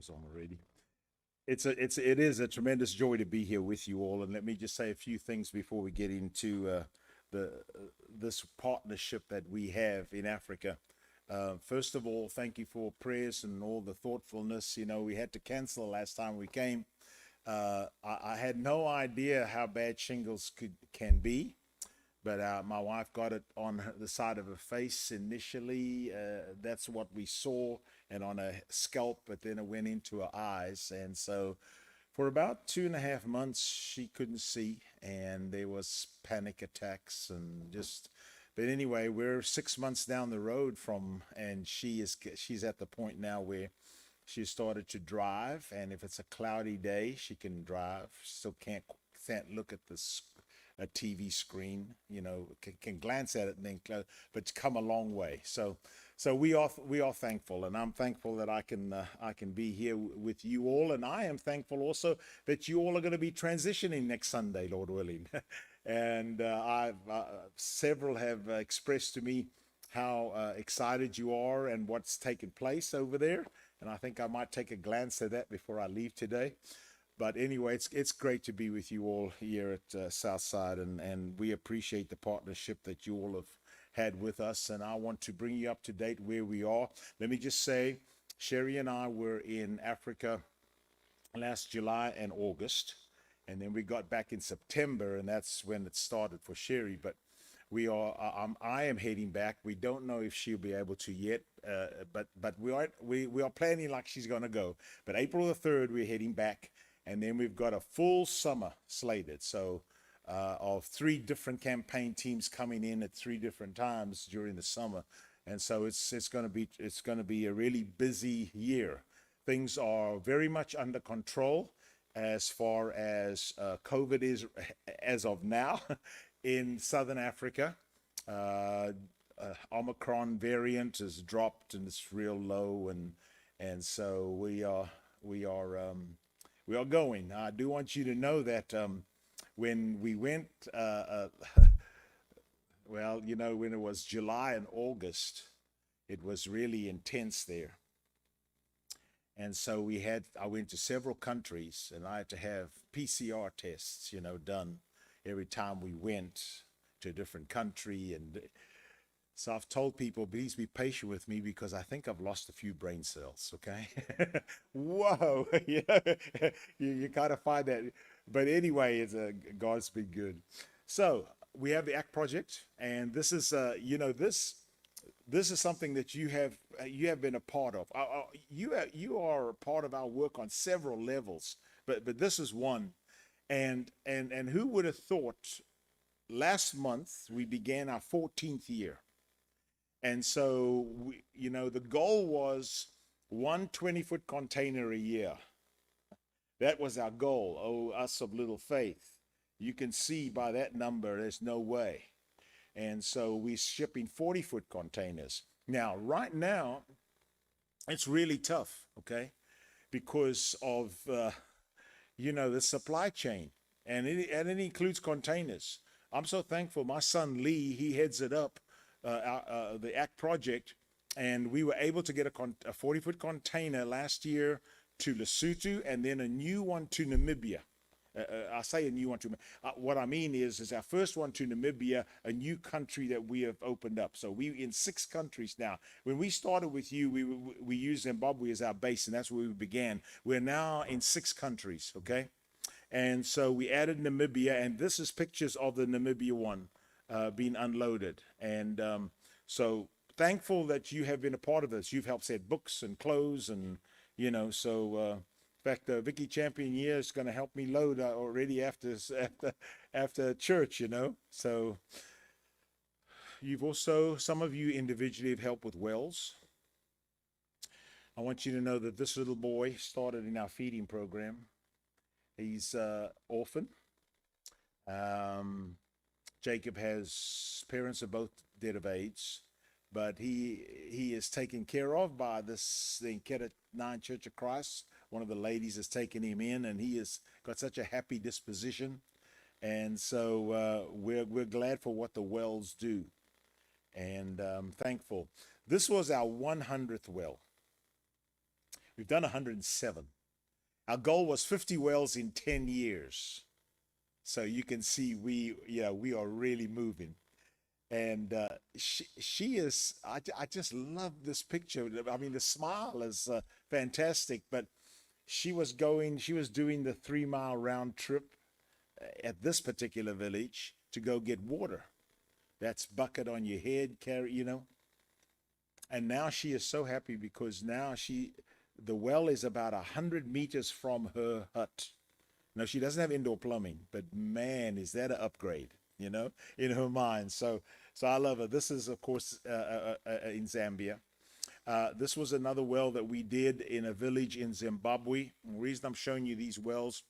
was on already. It is a tremendous joy to be here with you all. And let me just say a few things before we get into the this partnership that we have in Africa. First of all, thank you for prayers and all the thoughtfulness. You know, we had to cancel last time we came. I had no idea how bad shingles can be, but my wife got it on the side of her face initially. That's what we saw, and on her scalp, but then it went into her eyes. And so for about 2.5 months, she couldn't see, and there was panic attacks and just. But anyway, we're 6 months down the road from, and she's at the point now where she started to drive, and if it's a cloudy day, she can drive. Still can't look at this a TV screen. You know, can glance at it and then close, but it's come a long way. So we are thankful, and I'm thankful that I can be here with you all, and I am thankful also that you all are going to be transitioning next Sunday, Lord willing. And I've several have expressed to me how excited you are and what's taken place over there, and I think I might take a glance at that before I leave today. But anyway, it's great to be with you all here at Southside, and we appreciate the partnership that you all have had with us. And I want to bring you up to date where we are. Let me just say, Sherry and I were in Africa last July and August, and then we got back in September, and that's when it started for Sherry. But I am heading back. We don't know if she'll be able to yet, but we are planning like she's going to go. But April the 3rd, we're heading back, and then we've got a full summer slated. So of 3 different campaign teams coming in at 3 different times during the summer, and so it's going to be a really busy year. Things are very much under control as far as COVID is as of now in Southern Africa. Uh, Omicron variant has dropped and it's real low, and so we are going. I do want you to know that when we went, well, you know, when it was July and August, it was really intense there. And so I went to several countries, and I had to have PCR tests, you know, done every time we went to a different country. And so I've told people, please be patient with me because I think I've lost a few brain cells, okay? Whoa, yeah, you kind of find that. But anyway, God's been good. So we have the ACT project, and this is, this is something that you have been a part of. You are a part of our work on several levels, but this is one. And who would have thought? Last month we began our 14th year, and so the goal was one 20-foot container a year. That was our goal. Oh, us of little faith! You can see by that number, there's no way. And so we're shipping 40-foot containers. Now, right now, it's really tough, okay, because of the supply chain, and it includes containers. I'm so thankful. My son Lee, he heads it up, the ACT project, and we were able to get a 40-foot container last year to Lesotho, and then a new one to Namibia. I say a new one to what I mean is our first one to Namibia, a new country that we have opened up. So we in 6 countries now. When we started with you, we used Zimbabwe as our base, and that's where we began. We're now in 6 countries, okay? And so we added Namibia, and this is pictures of the Namibia one being unloaded. And so thankful that you have been a part of this. You've helped set books and clothes, and so. In fact, Vicky Champion here is going to help me load already after church, So some of you individually have helped with wells. I want you to know that this little boy started in our feeding program. He's orphan. Jacob has parents are both dead of AIDS, but he is taken care of by the Nketa 9 Church of Christ. One of the ladies has taken him in, and he has got such a happy disposition. And so we're glad for what the wells do, and thankful. This was our 100th well. We've done 107. Our goal was 50 wells in 10 years. So you can see we are really moving. And she is, I just love this picture. I mean, the smile is fantastic, but she was doing the 3 mile round trip at this particular village to go get water. That's bucket on your head, carry. And now she is so happy because now the well is about 100 meters from her hut. No, she doesn't have indoor plumbing, but man, is that an upgrade, in her mind. So I love her. This is, of course, in Zambia. This was another well that we did in a village in Zimbabwe. The reason I'm showing you these wells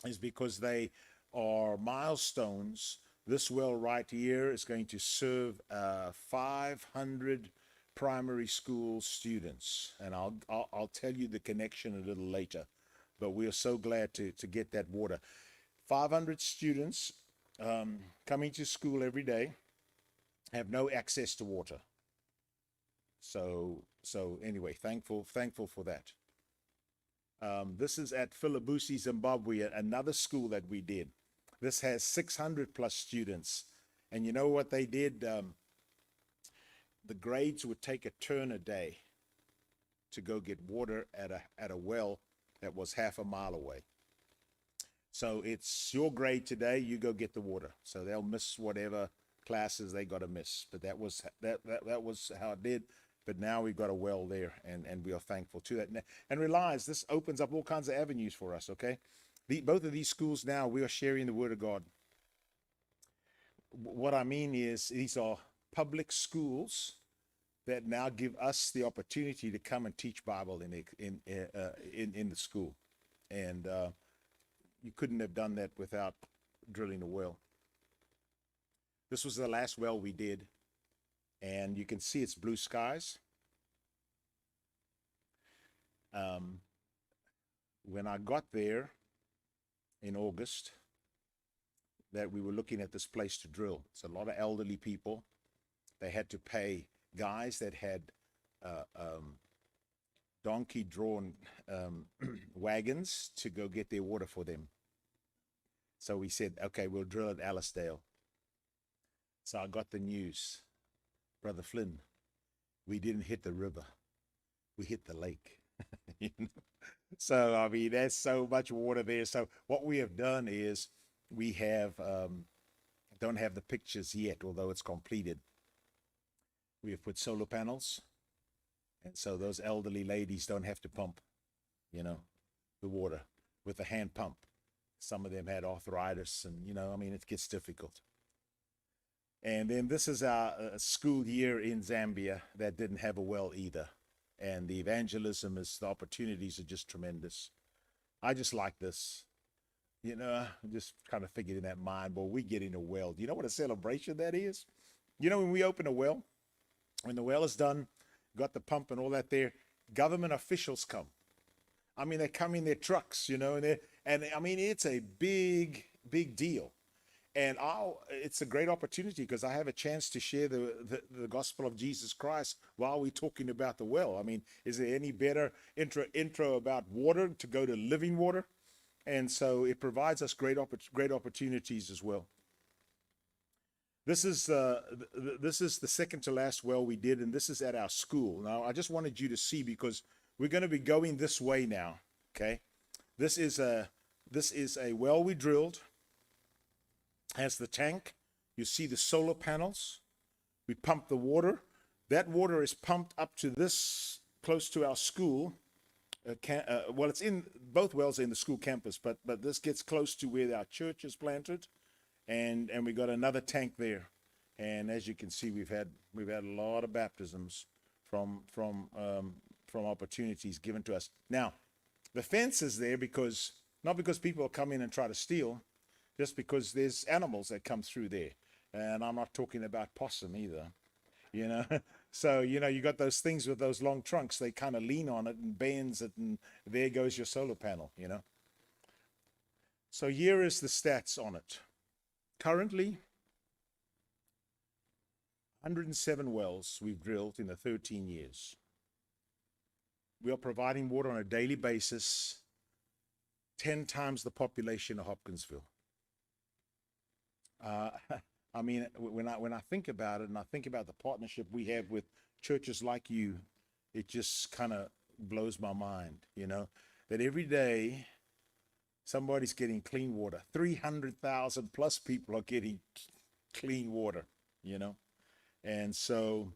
is because they are milestones. This well right here is going to serve 500 primary school students, and I'll tell you the connection a little later. But we are so glad to get that water. 500 students coming to school every day have no access to water. So anyway, thankful for that. This is at Philabusi, Zimbabwe, another school that we did. This has 600 plus students. And you know what they did? The grades would take a turn a day to go get water at a well that was half a mile away. So it's your grade today, you go get the water. So they'll miss whatever classes they got to miss. But that was how it did. But now we've got a well there, and we are thankful to that. And realize this opens up all kinds of avenues for us, okay? Both of these schools now, we are sharing the Word of God. What I mean is these are public schools that now give us the opportunity to come and teach Bible in the school. And you couldn't have done that without drilling a well. This was the last well we did. And you can see it's blue skies. When I got there in August, that we were looking at this place to drill. It's a lot of elderly people. They had to pay guys that had donkey-drawn wagons to go get their water for them. So we said, okay, we'll drill at Alisdale. So I got the news. Brother Flynn, we didn't hit the river. We hit the lake. So, I mean, there's so much water there. So what we have done is we have, don't have the pictures yet, although it's completed. We have put solar panels. And so those elderly ladies don't have to pump, the water with a hand pump. Some of them had arthritis and, I mean, it gets difficult. And then this is our school year in Zambia that didn't have a well either. And the evangelism the opportunities are just tremendous. I just like this. I just kind of figured in that mind, well, we get in a well. Do you know what a celebration that is? When we open a well, when the well is done, got the pump and all that there, government officials come. I mean, they come in their trucks, and I mean, it's a big, big deal. And it's a great opportunity because I have a chance to share the gospel of Jesus Christ while we're talking about the well. I mean, is there any better intro about water to go to living water? And so it provides us great opportunities as well. This is the second to last well we did, and this is at our school. Now, I just wanted you to see because we're going to be going this way now. Okay, this is a well we drilled. Has the tank. You see the solar panels. We pump the water. That water is pumped up to this, close to our school. Well, it's in both wells in the school campus, but this gets close to where our church is planted, and we got another tank there. And as you can see, we've had a lot of baptisms from opportunities given to us. Now, the fence is there not because people come in and try to steal. Just because there's animals that come through there. And I'm not talking about possum either, So, you got those things with those long trunks. They kind of lean on it and bends it, and there goes your solar panel, So here is the stats on it. Currently, 107 wells we've drilled in the 13 years. We are providing water on a daily basis, 10 times the population of Hopkinsville. Uh, I mean, when I think about it, and I think about the partnership we have with churches like you, it just kind of blows my mind, that every day somebody's getting clean water. 300,000 plus people are getting clean water, you know, and so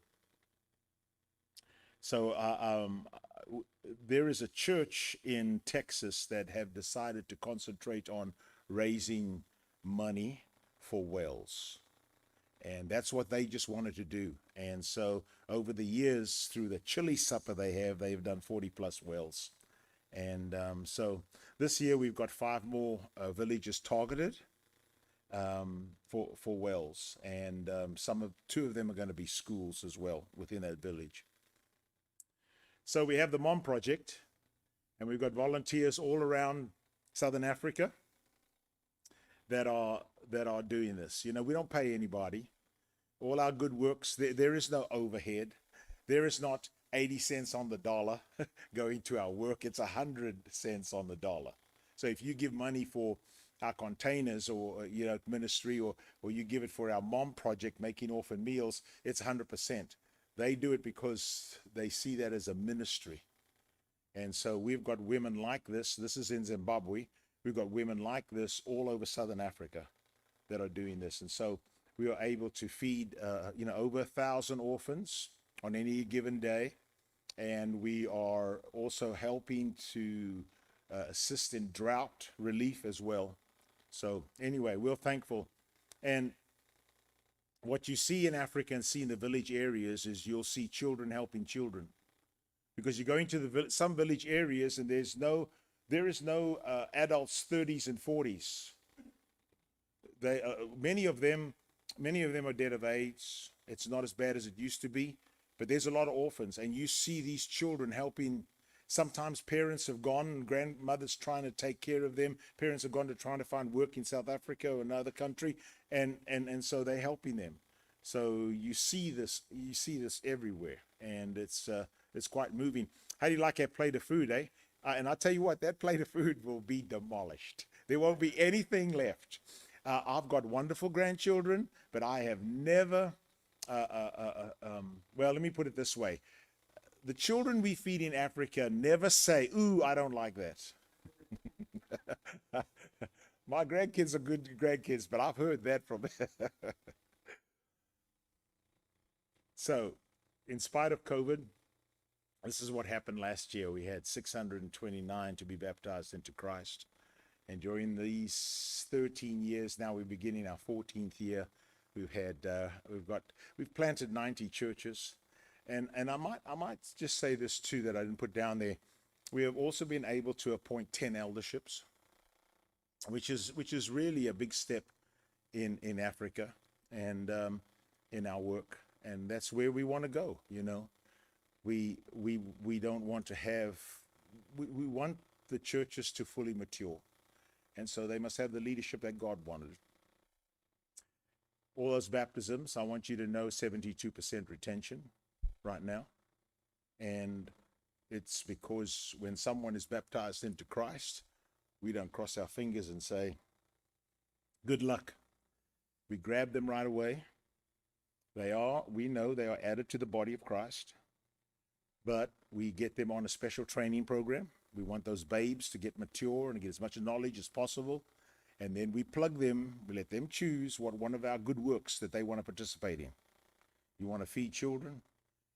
there is a church in Texas that have decided to concentrate on raising money for wells. And that's what they just wanted to do. And so over the years, through the chili supper they've done 40 plus wells. And so this year we've got 5 more villages targeted for wells, and 2 of them are going to be schools as well within that village. So we have the Mom Project, and we've got volunteers all around Southern Africa that are doing this. We don't pay anybody. All our good works, there is no overhead. There is not 80 cents on the dollar going to our work. It's 100 cents on the dollar. So if you give money for our containers or ministry, or you give it for our Mom Project, making orphan meals, it's 100%. They do it because they see that as a ministry. And so we've got women like this. This is in Zimbabwe. We've got women like this all over Southern Africa that are doing this. And so we are able to feed, over 1,000 orphans on any given day. And we are also helping to assist in drought relief as well. So anyway, we're thankful. And what you see in Africa and see in the village areas is you'll see children helping children. Because you go into some village areas and there is no adults 30s and 40s. Many of them are dead of AIDS. It's not as bad as it used to be, but there's a lot of orphans, and you see these children helping. Sometimes parents have gone, grandmothers trying to take care of them. Parents have gone to trying to find work in South Africa or another country, and so they're helping them. So you see this everywhere, and it's quite moving. How do you like that plate of food, eh? And I tell you what, that plate of food will be demolished. There won't be anything left. I've got wonderful grandchildren, but I have never. Well, let me put it this way. The children we feed in Africa never say, "Ooh, I don't like that." My grandkids are good grandkids, but I've heard that from. So, in spite of COVID, this is what happened last year. We had 629 to be baptized into Christ. And during these 13 years, now we're beginning our 14th year, we've planted 90 churches. And I might just say this too that I didn't put down there. We have also been able to appoint 10 elderships, which is really a big step in Africa and in our work. And that's where we want to go. We don't want to have. We want the churches to fully mature, and so they must have the leadership that God wanted. All those baptisms, I want you to know, 72% retention right now. And it's because when someone is baptized into Christ, we don't cross our fingers and say, "Good luck." We grab them right away. We know they are added to the body of Christ, but we get them on a special training program. We want those babes to get mature and get as much knowledge as possible. And then we plug them, we let them choose what one of our good works that they want to participate in. You want to feed children?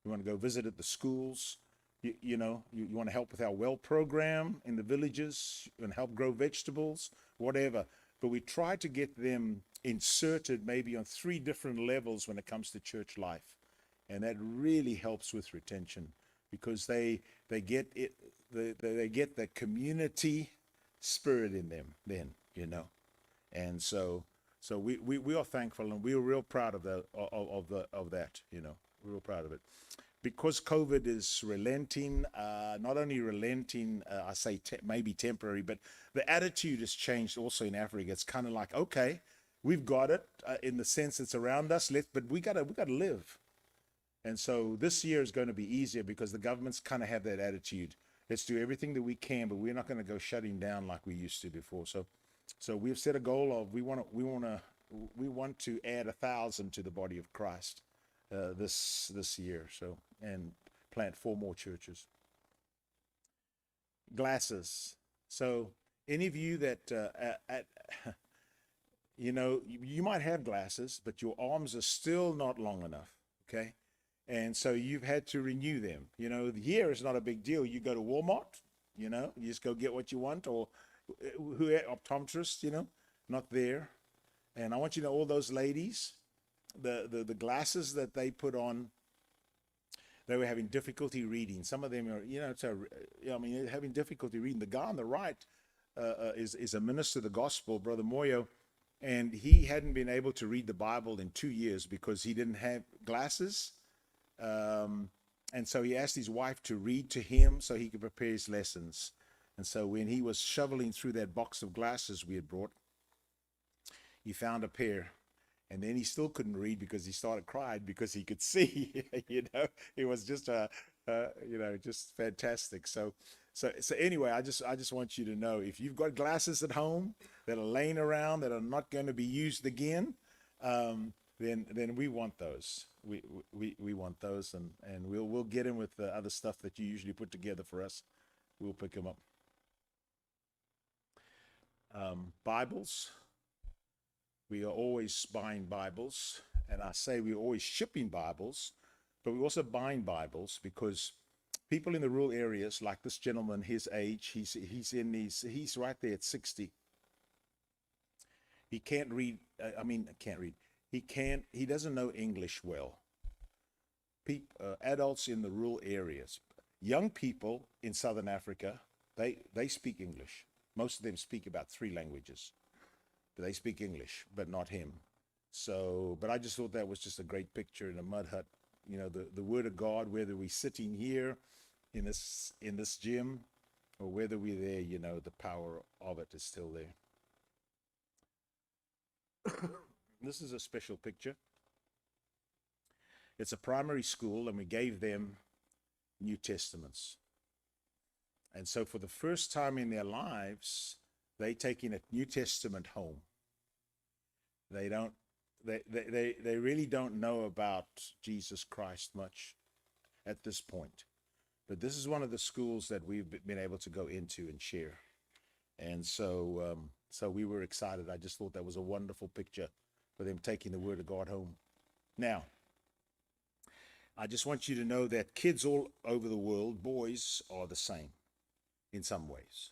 You want to go visit at the schools? You want to help with our well program in the villages and help grow vegetables, whatever. But we try to get them inserted maybe on 3 different levels when it comes to church life. And that really helps with retention because they get it, they get the community spirit in them then, And so we are thankful, and we are real proud of that, We're real proud of it. Because COVID is relenting, not only relenting, I say maybe temporary, but the attitude has changed also in Africa. It's kind of like, okay, we've got it in the sense it's around us, but we gotta live. And so this year is going to be easier because the governments kind of have that attitude. Let's do everything that we can, but we're not going to go shutting down like we used to before. So we've set a goal of we want to add 1,000 to the body of Christ this year. So, and plant 4 more churches. Glasses. So any of you that you might have glasses, but your arms are still not long enough. Okay. And so you've had to renew them. Here is not a big deal. You go to Walmart, you just go get what you want, or who optometrist, not there. And I want you to know, all those ladies, the glasses that they put on, they were having difficulty reading. Some of them are, they're having difficulty reading. The guy on the right is a minister of the gospel, Brother Moyo, and he hadn't been able to read the Bible in 2 years because he didn't have glasses. And so he asked his wife to read to him so he could prepare his lessons. And so when he was shoveling through that box of glasses we had brought, he found a pair. And then he still couldn't read because he started crying because he could see. It was just just fantastic. So anyway, I just want you to know, if you've got glasses at home that are laying around that are not going to be used again, then we want those. We want those, and we'll get in with the other stuff that you usually put together for us. We'll pick them up. Bibles. We are always buying Bibles, and I say we're always shipping Bibles, but we're also buying Bibles because people in the rural areas, like this gentleman, his age, he's right there at 60. He can't read. Can't read. He doesn't know English well. Adults in the rural areas, young people in Southern Africa, they speak English. Most of them speak about 3 languages. They speak English, but not him. So, but I just thought that was just a great picture in a mud hut. The Word of God, whether we're sitting here in this gym or whether we're there, the power of it is still there. This is a special picture. It's a primary school, and we gave them New Testaments. And so for the first time in their lives, they taking a New Testament home. They really don't know about Jesus Christ much at this point. But this is one of the schools that we've been able to go into and share. And so we were excited. I just thought that was a wonderful picture for them taking the Word of God home. Now, I just want you to know that kids all over the world, boys, are the same in some ways.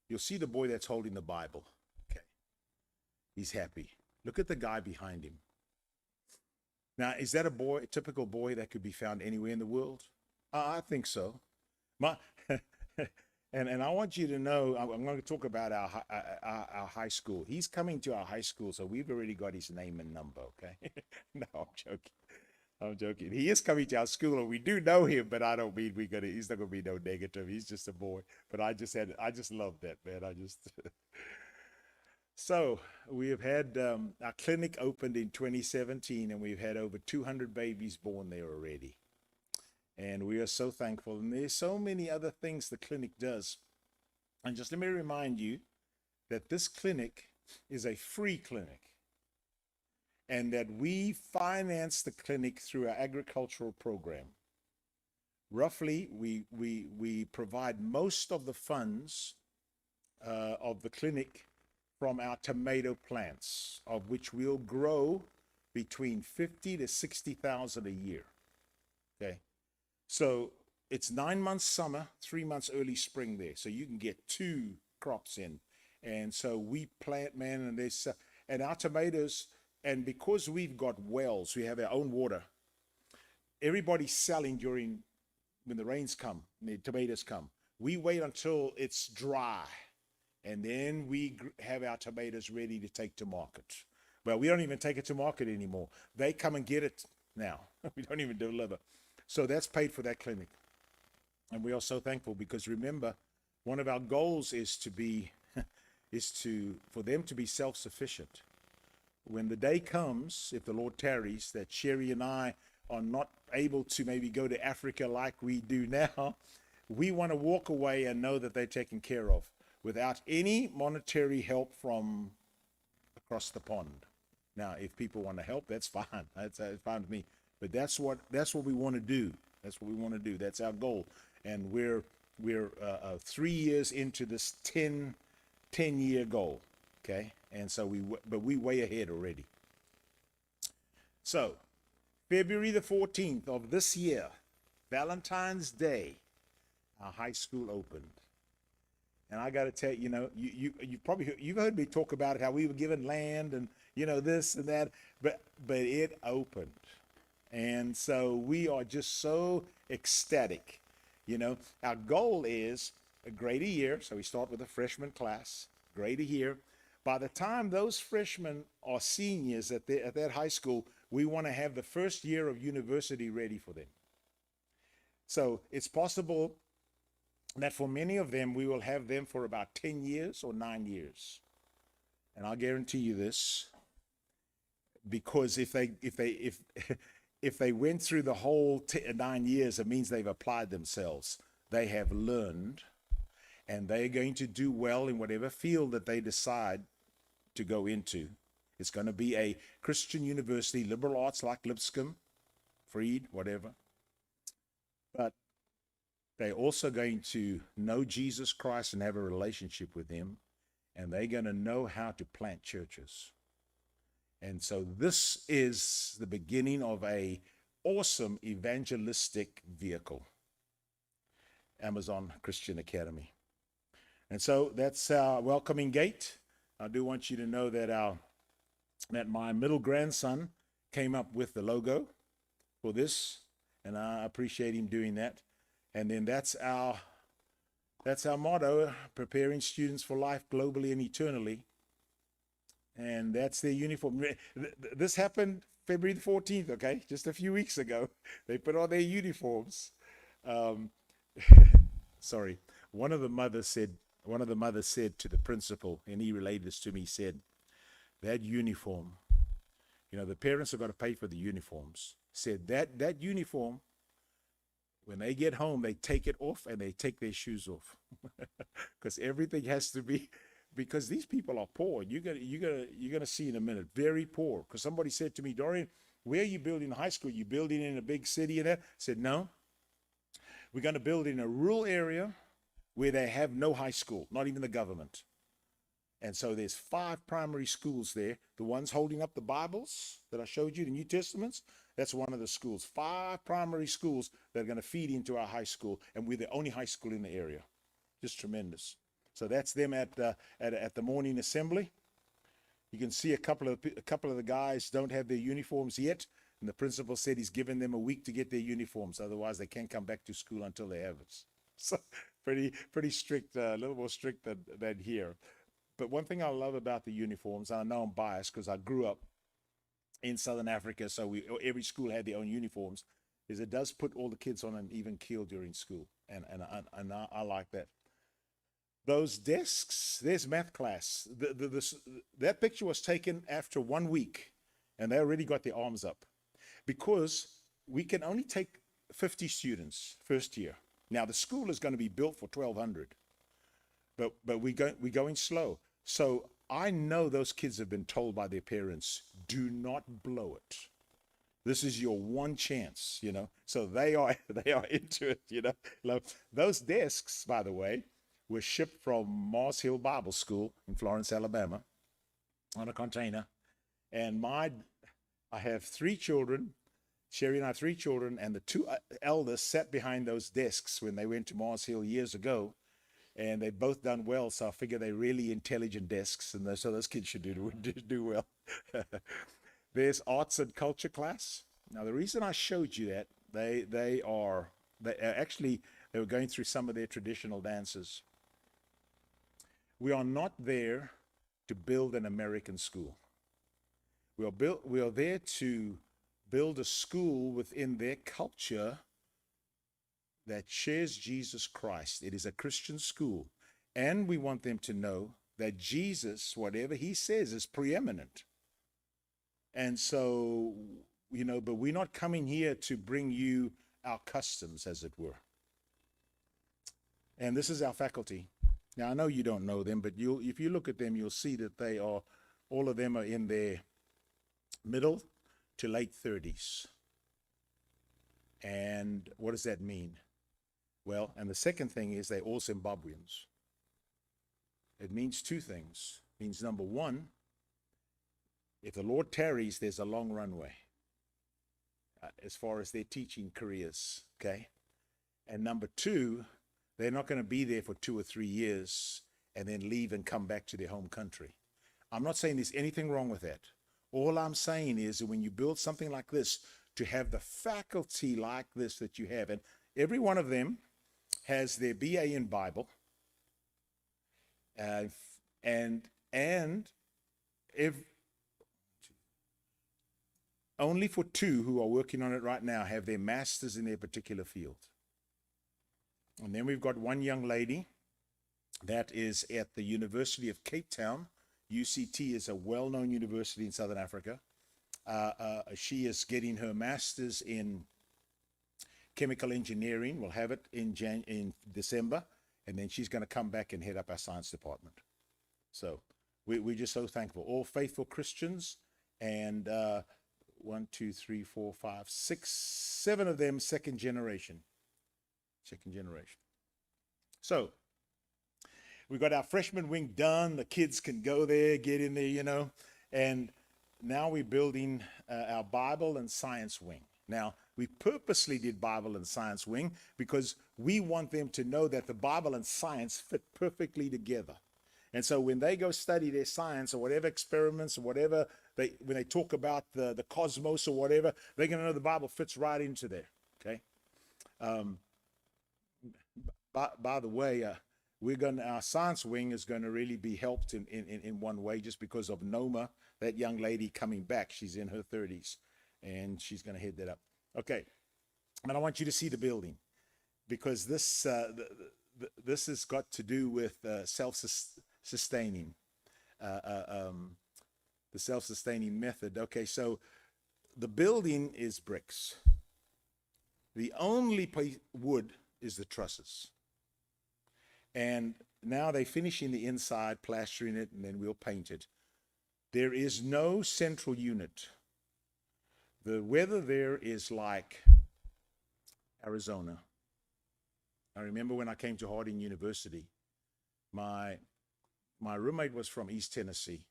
You'll see the boy that's holding the Bible. Okay. He's happy. Look at the guy behind him. Now, is that a typical boy that could be found anywhere in the world? I think so. And I want you to know, I'm going to talk about our high school. He's coming to our high school, so we've already got his name and number, okay? No, I'm joking. He is coming to our school, and we do know him, but I don't mean he's not going to be no negative. He's just a boy. But I just love that, man. So we have had our clinic opened in 2017, and we've had over 200 babies born there already. And we are so thankful. And there's so many other things the clinic does. And just let me remind you that this clinic is a free clinic, and that we finance the clinic through our agricultural program. Roughly, we provide most of the funds of the clinic from our tomato plants, of which we'll grow between 50 to 60,000 a year. Okay. So it's 9 months summer, 3 months early spring there. So you can get 2 crops in. And so we plant, man, and our tomatoes, and because we've got wells, we have our own water. Everybody's selling when the rains come, and the tomatoes come. We wait until it's dry, and then we have our tomatoes ready to take to market. Well, we don't even take it to market anymore. They come and get it now. We don't even deliver. So that's paid for that clinic. And we are so thankful, because remember, one of our goals is for them to be self-sufficient. When the day comes, if the Lord tarries, that Sherry and I are not able to maybe go to Africa like we do now, we want to walk away and know that they're taken care of without any monetary help from across the pond. Now, if people want to help, that's fine. That's fine with me. But that's what we want to do. That's what we want to do. That's our goal. And we're 3 years into this 10-year goal. Okay, and so we way ahead already. So, February the 14th of this year, Valentine's Day, our high school opened. And I got to tell you, you've heard me talk about it, how we were given land and this and that, but it opened, and so we are just so ecstatic. Our goal is a grade a year, so we start with a freshman class, grade a year. By the time those freshmen are seniors at that high school, we want to have the first year of university ready for them. So it's possible that for many of them, we will have them for about 10 years or 9 years. And I'll guarantee you this, because if they went through the whole 9 years, it means they've applied themselves. They have learned, and they're going to do well in whatever field that they decide to go into. It's going to be a Christian university, liberal arts like Lipscomb, Freed, whatever. But they're also going to know Jesus Christ and have a relationship with him, and they're going to know how to plant churches. And so this is the beginning of a awesome evangelistic vehicle, Amazon Christian Academy. And so that's our welcoming gate. I do want you to know that my middle grandson came up with the logo for this, and I appreciate him doing that. And then that's our motto, preparing students for life globally and eternally. And that's their uniform. This happened February the 14th, okay? Just a few weeks ago. They put on their uniforms. Sorry. One of the mothers said to the principal, and he relayed this to me, he said, that uniform, the parents have got to pay for the uniforms. Said that uniform, when they get home, they take it off and they take their shoes off. Because everything has to be, because these people are poor. You're gonna see in a minute, very poor. Because somebody said to me, Dorian, where are you building a high school? You building in a big city and that? I said, no. We're going to build in a rural area where they have no high school, not even the government. And so there's 5 primary schools there. The ones holding up the Bibles that I showed you, the New Testaments, that's one of the schools. 5 primary schools that are going to feed into our high school, and we're the only high school in the area. Just tremendous. So that's them at the morning assembly. You can see a couple of the guys don't have their uniforms yet, and the principal said he's given them a week to get their uniforms. Otherwise, they can't come back to school until they have it. So pretty strict, a little more strict than here. But one thing I love about the uniforms, I know I'm biased because I grew up in Southern Africa, so every school had their own uniforms, is it does put all the kids on an even keel during school, and I like that. Those desks, there's math class. That picture was taken after 1 week, and they already got their arms up, because we can only take 50 students first year. Now the school is going to be built for 1,200, but we're going slow. So I know those kids have been told by their parents, do not blow it. This is your one chance, So they are into it, Those desks, by the way, were shipped from Mars Hill Bible School in Florence, Alabama, on a container. And I have 3 children. Sherry and I have 3 children, and the 2 elders sat behind those desks when they went to Mars Hill years ago. And they've both done well, so I figure they're really intelligent desks, and so those kids should do well. There's arts and culture class. Now, the reason I showed you that, they were going through some of their traditional dances. We are not there to build an American school. We are there to build a school within their culture that shares Jesus Christ. It is a Christian school. And we want them to know that Jesus, whatever he says, is preeminent. And so but we're not coming here to bring you our customs, as it were. And this is our faculty. Now, I know you don't know them, but if you look at them, you'll see that all of them are in their middle to late 30s. And what does that mean? Well, and the second thing is they're all Zimbabweans. It means two things. It means, number one, if the Lord tarries, there's a long runway as far as their teaching careers, okay? And number two, they're not going to be there for 2 or 3 years and then leave and come back to their home country. I'm not saying there's anything wrong with that. All I'm saying is that when you build something like this, to have the faculty like this that you have, and every one of them has their BA in Bible, and if only for 2 who are working on it right now have their masters in their particular field. And then we've got one young lady that is at the University of Cape Town. UCT is a well-known university in Southern Africa. She is getting her master's in chemical engineering. We'll have it in December, and then she's going to come back and head up our science department. So we're just so thankful. All faithful Christians, and 1, 2, 3, 4, 5, 6, 7 of them second generation. So we got our freshman wing done. The kids can go there, get in there, and now we're building our Bible and science wing. Now, we purposely did Bible and science wing because we want them to know that the Bible and science fit perfectly together. And so when they go study their science or whatever experiments or whatever, when they talk about the cosmos or whatever, they're going to know the Bible fits right into there, okay? By the way, our science wing is going to really be helped in one way just because of Noma, that young lady coming back. She's in her 30s, and she's going to head that up. Okay, and I want you to see the building because this has got to do with self-sustaining, the self-sustaining method. Okay, so the building is bricks. The only wood is the trusses. And now they're finishing the inside, plastering it, and then we'll paint it. There is no central unit. The weather there is like Arizona. I remember when I came to Harding University, my roommate was from East Tennessee.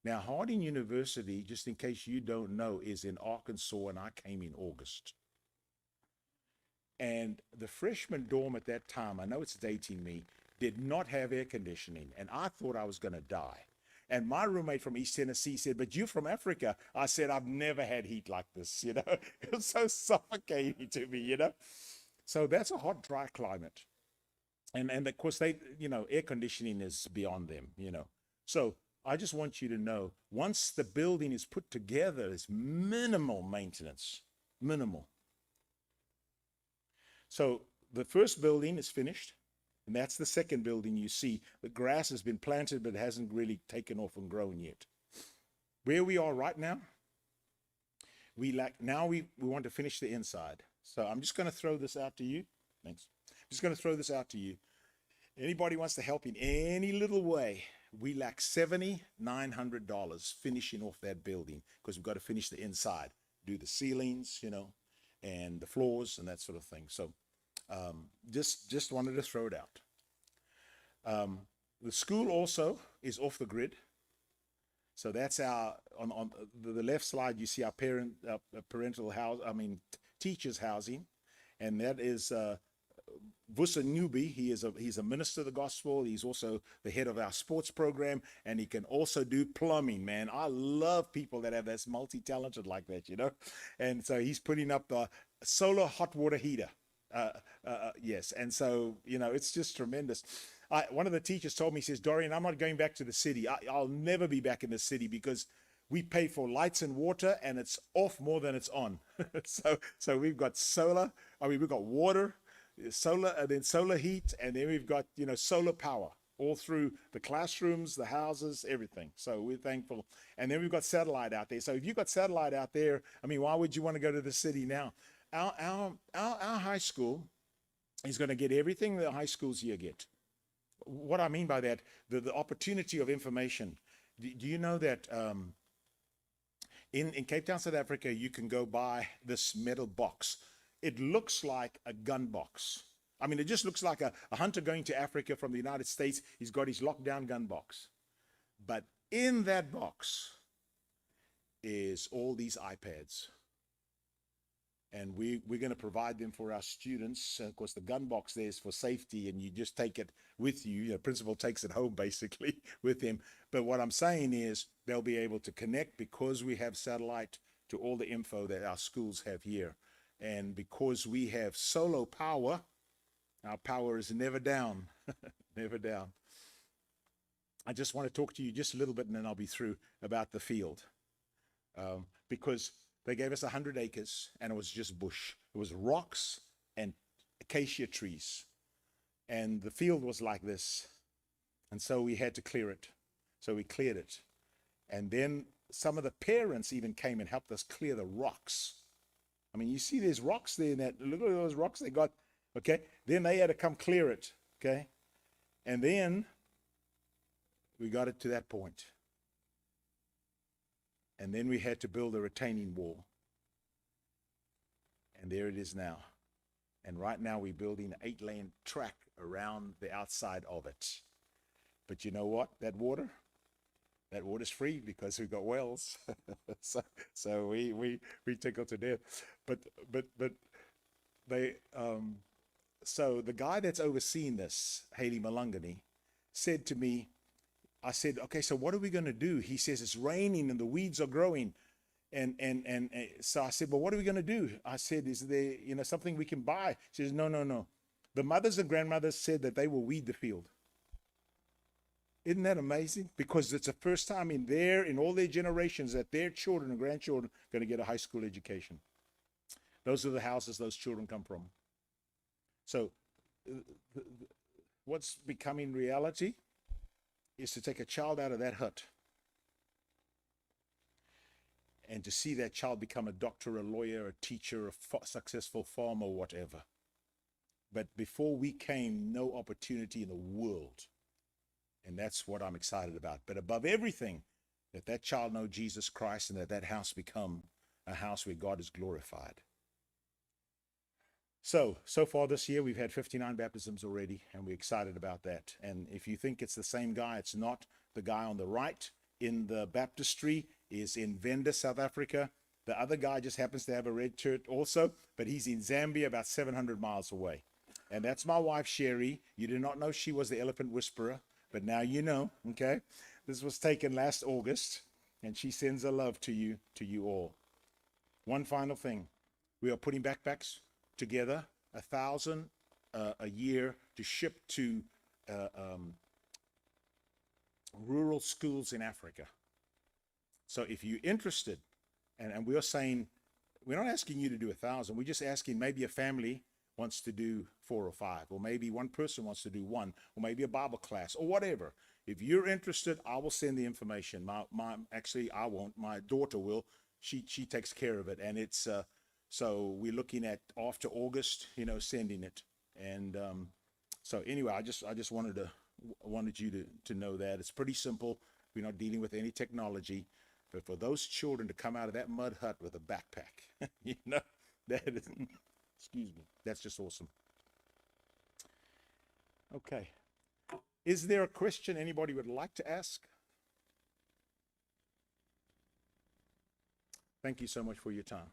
Now, Harding University, just in case you don't know, is in Arkansas, and I came in August. And the freshman dorm at that time, I know it's dating me, did not have air conditioning, and I thought I was going to die. And my roommate from East Tennessee said, "But you're from Africa." I said, "I've never had heat like this, It was so suffocating to me, So that's a hot, dry climate. And of course, air conditioning is beyond them, So I just want you to know, once the building is put together, it's minimal maintenance, minimal. So the first building is finished, and that's the second building you see. The grass has been planted, but it hasn't really taken off and grown yet. Where we are right now, we want to finish the inside. So I'm just going to throw this out to you. Thanks. I'm just going to throw this out to you. Anybody wants to help in any little way, we lack $7,900 finishing off that building because we've got to finish the inside, do the ceilings, and the floors and that sort of thing. So just wanted to throw it out. The school also is off the grid. So that's on the left slide, you see our parental house, teachers housing. And that is Vusa Newby. He's a minister of the gospel. He's also the head of our sports program, and he can also do plumbing, man. I love people that have that's multi-talented like that, And so he's putting up the solar hot water heater. Yes, and so, it's just tremendous. One of the teachers told me, he says, "Dorian, I'm not going back to the city. I'll never be back in the city because we pay for lights and water, and it's off more than it's on." So we've got solar. We've got water, solar, and then solar heat, and then we've got solar power. all through the classrooms, the houses, everything. So we're thankful. And then we've got satellite out there. So if you've got satellite out there, I mean, why would you want to go to the city now? Our high school is going to get everything the high schools here get. What I mean by that, the opportunity of information. Do you know that in Cape Town, South Africa, you can go buy this metal box? It looks like a gun box. I mean, it just looks like a hunter going to Africa from the United States. He's got his lockdown gun box. But in that box is all these iPads. And we're going to provide them for our students. Of course, the gun box there is for safety, and you just take it with you. The principal takes it home, basically, with him. But what I'm saying is they'll be able to connect, because we have satellite, to all the info that our schools have here. And because we have solar power, our power is never down, never down. I just want to talk to you just a little bit, and then I'll be through, about the field. Because they gave us 100 acres, and it was just bush. It was rocks and acacia trees. And the field was like this. And so we had to clear it. So we cleared it. And then some of the parents even came and helped us clear the rocks. I mean, you see there's rocks there, in that, look at those rocks they got, okay? Then they had to come clear it, okay? And then we got it to that point. And then we had to build a retaining wall. And there it is now. And right now we're building an 8-lane track around the outside of it. But you know what? That water's free, because we've got wells. so we tickle to death. But they so the guy that's overseeing this, Haley Malungani, said to me, I said, okay, so what are we going to do? He says, it's raining and the weeds are growing. And so I said, well, what are we going to do? I said, is there, something we can buy? She says, no. The mothers and grandmothers said that they will weed the field. Isn't that amazing? Because it's the first time in all their generations that their children and grandchildren are going to get a high school education. Those are the houses those children come from. So what's becoming reality is to take a child out of that hut and to see that child become a doctor, a lawyer, a teacher, a successful farmer, whatever. But before we came, no opportunity in the world. And that's what I'm excited about. But above everything, that child know Jesus Christ, and that house become a house where God is glorified. So far this year, we've had 59 baptisms already, and we're excited about that. And if you think it's the same guy, it's not. The guy on the right in the baptistry is in Venda, South Africa. The other guy just happens to have a red shirt also, but he's in Zambia, about 700 miles away. And that's my wife, Sherry. You did not know she was the elephant whisperer, but now you know, okay? This was taken last August, and she sends her love to you all. One final thing. We are putting backpacks together, 1,000 a year, to ship to rural schools in Africa. So if you're interested, and we are saying, we're not asking you to do 1,000, we're just asking maybe a family wants to do 4 or 5, or maybe one person wants to do 1, or maybe a Bible class, or whatever. If you're interested, I will send the information. Actually, I won't. My daughter will. She takes care of it, and it's so we're looking at after August, sending it. And so anyway, I just wanted you to know that it's pretty simple. We're not dealing with any technology, but for those children to come out of that mud hut with a backpack, that is, excuse me, that's just awesome. Okay. Is there a question anybody would like to ask? Thank you so much for your time.